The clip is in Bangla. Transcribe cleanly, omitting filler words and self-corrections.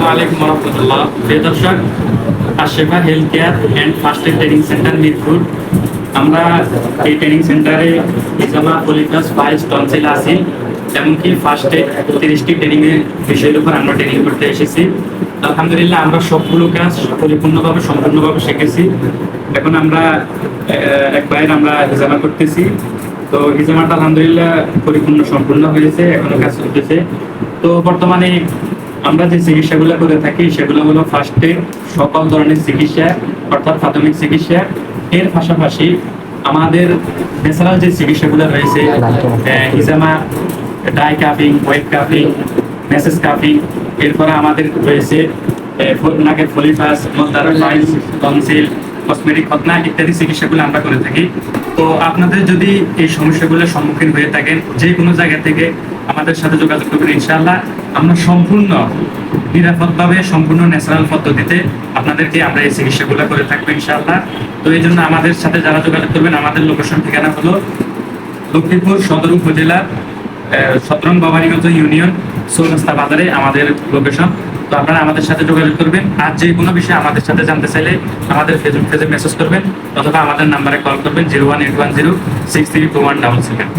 আসসালামু আলাইকুম রহমতুল্লাহ। প্রিয় দর্শক, Ashefa health care and first aid training center Mirpur. আমরা এই ট্রেনিং সেন্টারে হিজামা, পলিফাস, ফাইলস, টনসিল, আসিল এমনকি ফার্স্ট এড 30টি ট্রেনিংয়ের বিষয়ের উপর আমরা ট্রেনিং করতে এসেছি। আলহামদুলিল্লাহ আমরা সবগুলো কাজ সম্পূর্ণভাবে শিখেছি। এখন আমরা এক ভাইয়ের আমরা হিজামা করতেছি। তো হিজামাটা আলহামদুলিল্লাহ সম্পূর্ণ হয়েছে, এখনো কাজ চলতেছে। তো বর্তমানে আমরা যে চিকিৎসাগুলো করে থাকি সেগুলো হলো ফার্স্ট এড, সকল ধরনের চিকিৎসা অর্থাৎ প্রাথমিক চিকিৎসা। এর পাশাপাশি আমাদের ন্যাচারাল যে চিকিৎসাগুলো রয়েছে, হিজামা, dry cupping, wet cupping, massage cupping, এরপরে আমাদের রয়েছে নাকের ফলিফাস, মলদার ফাইলস, টনসিল, কসমেটিক খতনা ইত্যাদি চিকিৎসাগুলো আমরা করে থাকি। তো আপনাদের যদি এই সমস্যাগুলোর সম্মুখীন হয়ে থাকেন, যে কোনো জায়গা থেকে আমাদের সাথে যোগাযোগ করবেন। ইনশাআল্লাহ আমরা সম্পূর্ণ নিরাপদভাবে, সম্পূর্ণ ন্যাচারাল পদ্ধতিতে আপনাদেরকে আমরা এই চিকিৎসাগুলো করে থাকবো ইনশাআল্লাহ। তো এই জন্য আমাদের সাথে যারা যোগাযোগ করবেন, আমাদের লোকেশন ঠিকানা হলো লক্ষ্মীপুর সদর উপজেলার সতরং বাবানীগঞ্জ ইউনিয়ন চৌরাস্তা বাজারে আমাদের লোকেশন। তো আপনারা আমাদের সাথে যোগাযোগ করবেন। আর যে কোনো বিষয়ে আমাদের সাথে জানতে চাইলে আমাদের ফেসবুক পেজে মেসেজ করবেন অথবা আমাদের নাম্বারে কল করবেন 01810 632177।